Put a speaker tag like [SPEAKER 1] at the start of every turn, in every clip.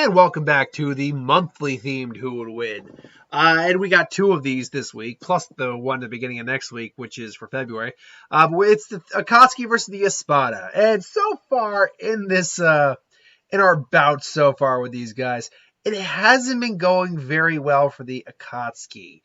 [SPEAKER 1] And welcome back to the monthly themed Who Would Win. And we got two of these this week, plus the one at the beginning of next week, which is for February. It's the Akatsuki versus the Espada. And so far in this, in our bout so far with these guys, it hasn't been going very well for the Akatsuki.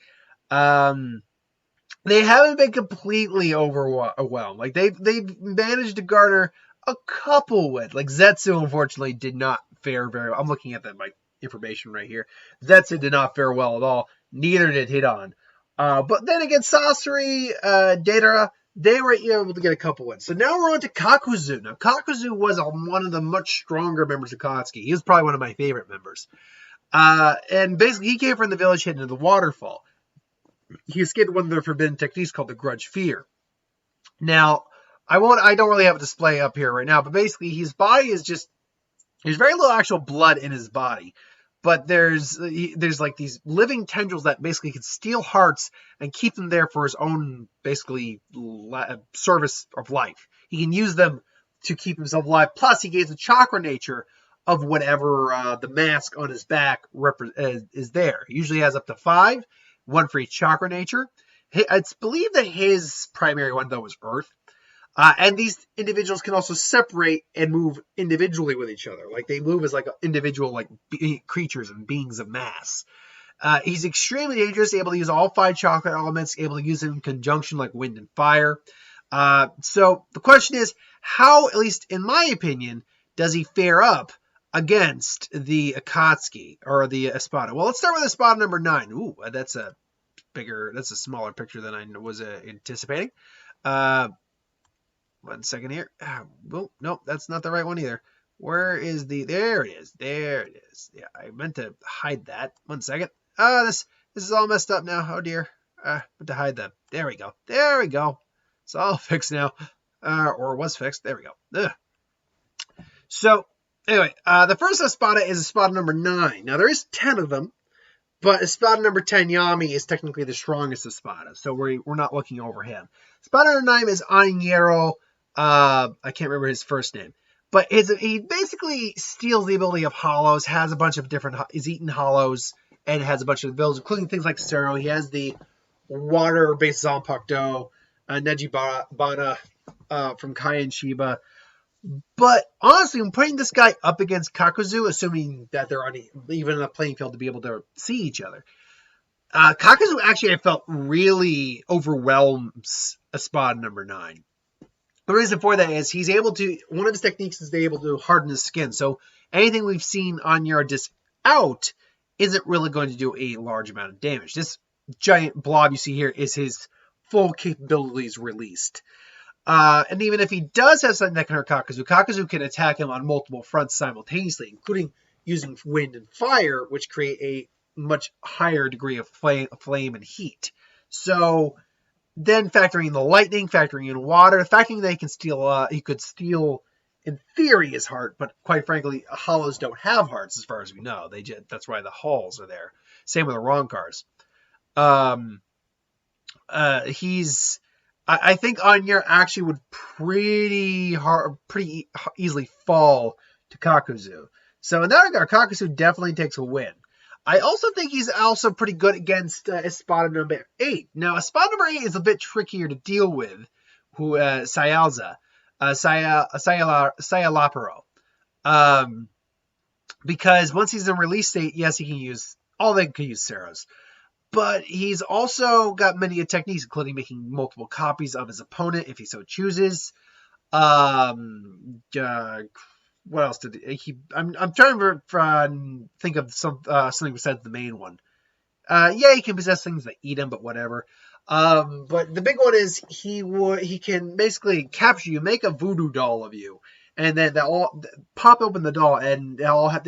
[SPEAKER 1] They haven't been completely overwhelmed. Like they've managed to garner a couple wins. Like Zetsu, unfortunately, did not fare very well. I'm looking at my information right here. Zetsu did not fare well at all. Neither did Hidan. But then against Sasori, Nnoitra, they were able to get a couple wins. So now we're on to Kakuzu. Now, Kakuzu was one of the much stronger members of Akatsuki. He was probably one of my favorite members. And basically, he came from the village hidden in the waterfall. He escaped one of the forbidden techniques called the Grudge Fear. Now, I don't really have a display up here right now, but basically his body is just, there's very little actual blood in his body, but there's like these living tendrils that basically can steal hearts and keep them there for his own basically service of life. He can use them to keep himself alive. Plus, he gains the chakra nature of whatever the mask on his back is there. He usually has up to 5. One for each chakra nature. It's believed that his primary one, though, is Earth. And these individuals can also separate and move individually with each other. Like, they move as, like, individual, creatures and beings of mass. He's extremely dangerous, able to use all 5 chakra elements, able to use them in conjunction like wind and fire. So the question is, how, at least in my opinion, does he fare up against the Akatsuki or the Espada? Well, let's start with Espada number 9. Ooh, that's a smaller picture than I was anticipating. 1 second here. Well, nope, that's not the right one either. Where is there it is. There it is. Yeah, I meant to hide that. 1 second. This is all messed up now. Oh dear. Meant to hide that. There we go. There we go. It's all fixed now. Or was fixed. There we go. Ugh. So, anyway, the first Espada is Espada number 9. Now, there is 10 of them, but Espada number 10, Yami, is technically the strongest Espada, so we're not looking over him. Espada number 9 is Ainero. I can't remember his first name, but he basically steals the ability of hollows, has a bunch of different, is eating hollows, and has a bunch of abilities, including things like Sero. He has the water-based Zanpakuto, Neji Bana from Kai and Shiba. But honestly, I'm putting this guy up against Kakuzu, assuming that they're even on a playing field to be able to see each other. Kakuzu actually, I felt, really overwhelms Espada number 9. The reason for that is he's able to, one of his techniques is able to harden his skin. So anything we've seen on Yardis out isn't really going to do a large amount of damage. This giant blob you see here is his full capabilities released. And even if he does have something that can hurt Kakuzu, Kakuzu can attack him on multiple fronts simultaneously, including using wind and fire, which create a much higher degree of flame and heat. So then factoring in the lightning, factoring in water, factoring that he could steal, in theory, his heart, but quite frankly, hollows don't have hearts as far as we know. That's why the halls are there. Same with the Ronkars. I think Anya actually would pretty easily fall to Kakuzu. So in that regard, Kakuzu definitely takes a win. I also think he's also pretty good against Espada number 8. Now, Espada number 8 is a bit trickier to deal with, Sayalaparo. Because once he's in release state, yes, he can use Seros. But he's also got many techniques, including making multiple copies of his opponent if he so chooses. What else did he? I'm trying to think of something besides the main one. Yeah, he can possess things that eat him, but whatever. But the big one is he can basically capture you, make a voodoo doll of you, and then they'll pop open the doll, and they all have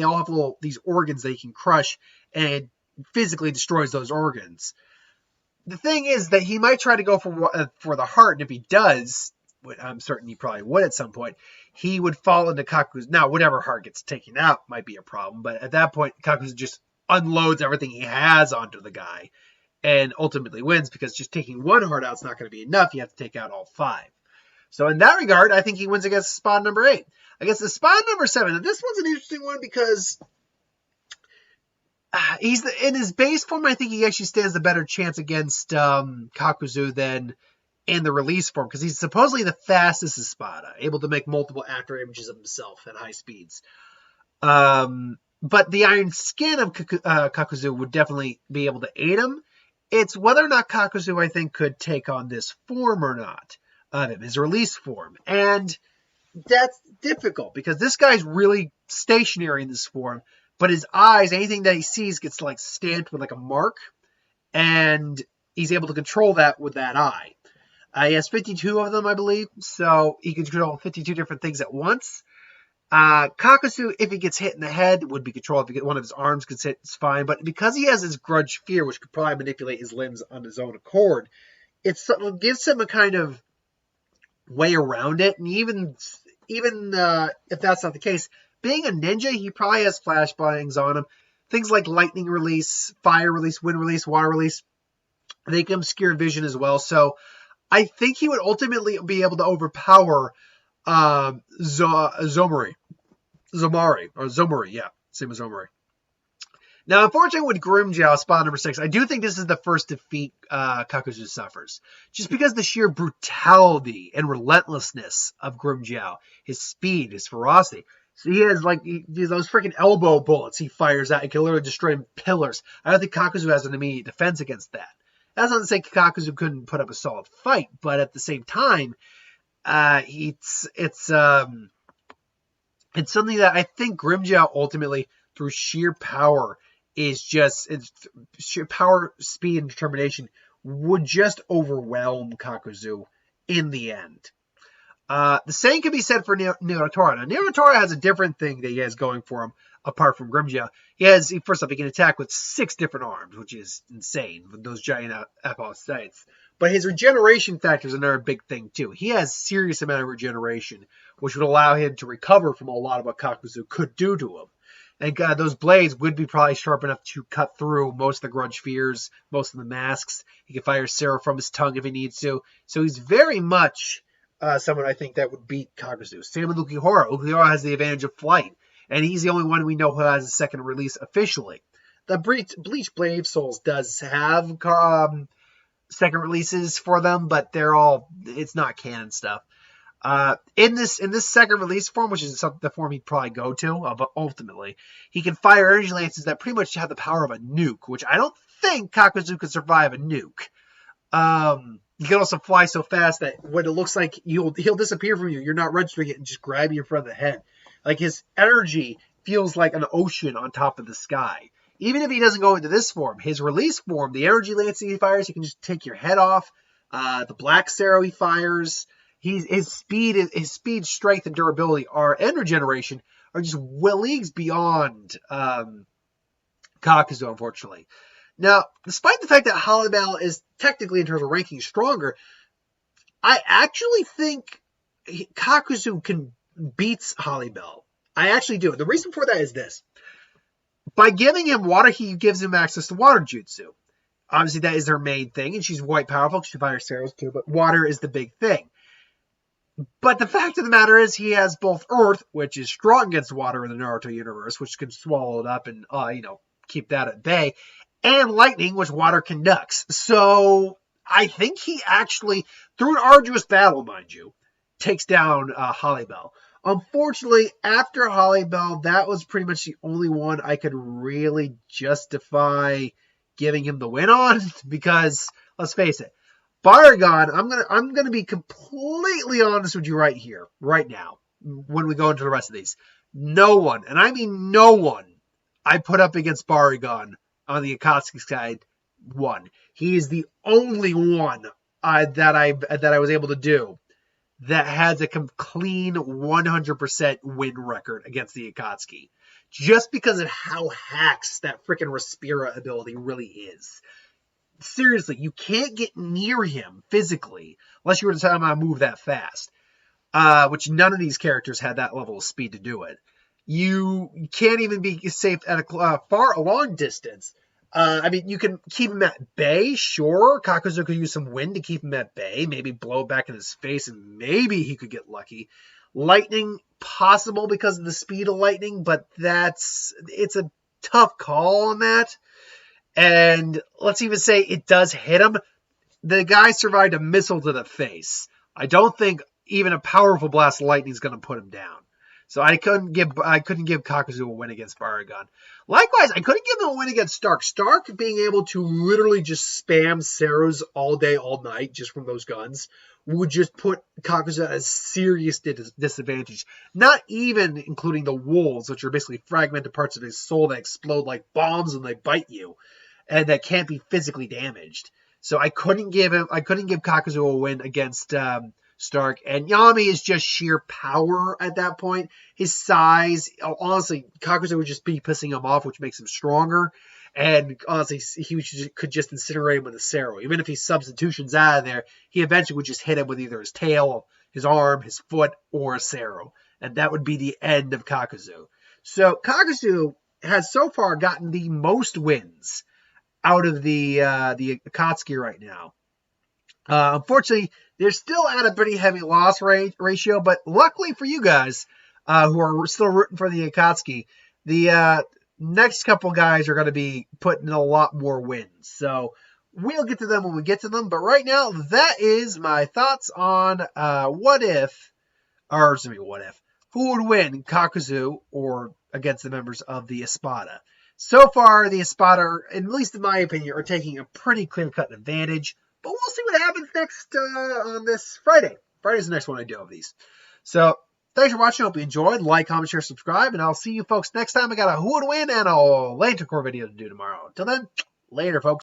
[SPEAKER 1] these organs they can crush, and physically destroys those organs. The thing is that he might try to go for the heart, and if he does, I'm certain he probably would at some point, he would fall into Kakuzu. Now, whatever heart gets taken out might be a problem, but at that point, Kakuzu just unloads everything he has onto the guy and ultimately wins, because just taking one heart out is not going to be enough. You have to take out all 5. So in that regard, I think he wins against Espada number 8. Against Espada number 7, and this one's an interesting one because in his base form. I think he actually stands a better chance against Kakuzu than in the release form, because he's supposedly the fastest Espada, able to make multiple after images of himself at high speeds. But the iron skin of Kakuzu would definitely be able to aid him. It's whether or not Kakuzu, I think, could take on this form or not of him, his release form. And that's difficult because this guy's really stationary in this form, but his eyes, anything that he sees gets like stamped with like a mark, and he's able to control that with that eye. He has 52 of them, I believe, so he can control 52 different things at once. Kakuzu, if he gets hit in the head, would be controlled. If one of his arms gets hit, it's fine. But because he has his grudge fear, which could probably manipulate his limbs on his own accord, it gives him a kind of way around it. And even if that's not the case, being a ninja, he probably has flashbangs on him. Things like lightning release, fire release, wind release, water release, they can obscure vision as well. So I think he would ultimately be able to overpower Zomari, yeah, same as Zomari. Now, unfortunately, with Grimmjow, spot number 6, I do think this is the first defeat Kakuzu suffers, just because the sheer brutality and relentlessness of Grimmjow, his speed, his ferocity. So he has those freaking elbow bullets he fires out. He can literally destroy pillars. I don't think Kakuzu has an immediate defense against that. That's not to say Kakuzu couldn't put up a solid fight, but at the same time, it's something that I think Grimmjow ultimately, through sheer power, sheer power, speed, and determination, would just overwhelm Kakuzu in the end. The same can be said for Nnoitra. Now, Nnoitra has a different thing that he has going for him, apart from Grimmjow. First off, he can attack with 6 different arms, which is insane, with those giant apocytes. But his regeneration factor is another big thing, too. He has a serious amount of regeneration, which would allow him to recover from a lot of what Kakuzu could do to him. And those blades would be probably sharp enough to cut through most of the grudge fears, most of the masks. He can fire Sarah from his tongue if he needs to. So he's very much someone I think that would beat Kakuzu. Same with Ulquiorra. Ulquiorra has the advantage of flight, and he's the only one we know who has a second release officially. The Bleach Blade Souls does have second releases for them, but it's not canon stuff. In this second release form, which is the form he'd probably go to, but ultimately, he can fire energy lances that pretty much have the power of a nuke, which I don't think Kakuzu could survive a nuke. He can also fly so fast that when it looks like he'll disappear from you, you're not registering it and just grab you in front of the head. Like, his energy feels like an ocean on top of the sky. Even if he doesn't go into this form, his release form, the energy lance he fires, he can just take your head off. The black Sarrow he fires, his speed, strength, and durability and regeneration are just leagues beyond Kakuzu, unfortunately. Now, despite the fact that Halibel is technically, in terms of ranking, stronger, I actually think Kakuzu beats Halibel. I actually do. The reason for that is this. By giving him water, he gives him access to water jutsu. Obviously, that is her main thing, and she's quite powerful. She fires Sarah's too, but water is the big thing. But the fact of the matter is, he has both Earth, which is strong against water in the Naruto universe, which can swallow it up and keep that at bay, and lightning, which water conducts. So I think he actually, through an arduous battle, mind you, takes down Halibel. Unfortunately, after Halibel, that was pretty much the only one I could really justify giving him the win on, because let's face it, Baragon, I'm gonna be completely honest with you right here, right now, when we go into the rest of these. No one, and I mean no one, I put up against Baragon on the Akatsuki side won. He is the only one that I was able to do that has a clean 100% win record against the Akatsuki. Just because of how hacks that freaking Respira ability really is. Seriously, you can't get near him physically unless you were to tell him how to move that fast. Which none of these characters had that level of speed to do it. You can't even be safe at a long distance. You can keep him at bay, sure. Kakuzu could use some wind to keep him at bay, maybe blow back in his face, and maybe he could get lucky. Lightning, possible because of the speed of lightning, but it's a tough call on that. And let's even say it does hit him. The guy survived a missile to the face. I don't think even a powerful blast of lightning is going to put him down. So I couldn't give Kakuzu a win against Baragon. Likewise, I couldn't give him a win against Stark. Stark being able to literally just spam Ceros all day, all night, just from those guns, would just put Kakuzu at a serious disadvantage. Not even including the wolves, which are basically fragmented parts of his soul that explode like bombs when they bite you, and that can't be physically damaged. So I couldn't give Kakuzu a win against Stark. And Yami is just sheer power at that point. His size, honestly, Kakuzu would just be pissing him off, which makes him stronger. And honestly, could just incinerate him with a Cero. Even if he substitutions out of there, he eventually would just hit him with either his tail, his arm, his foot, or a Cero. And that would be the end of Kakuzu. So Kakuzu has so far gotten the most wins out of the Akatsuki right now. Unfortunately, they're still at a pretty heavy loss ratio, but luckily for you guys who are still rooting for the Akatsuki, the next couple guys are going to be putting in a lot more wins. So we'll get to them when we get to them. But right now, that is my thoughts on who would win, Kakuzu or against the members of the Espada. So far, the Espada, at least in my opinion, are taking a pretty clear-cut advantage. But we'll see what happens next on this Friday. Friday's the next one I do of these. So, thanks for watching. I hope you enjoyed. Like, comment, share, subscribe. And I'll see you folks next time. I got a Who Would Win and a Lantern Corps video to do tomorrow. Until then, later, folks.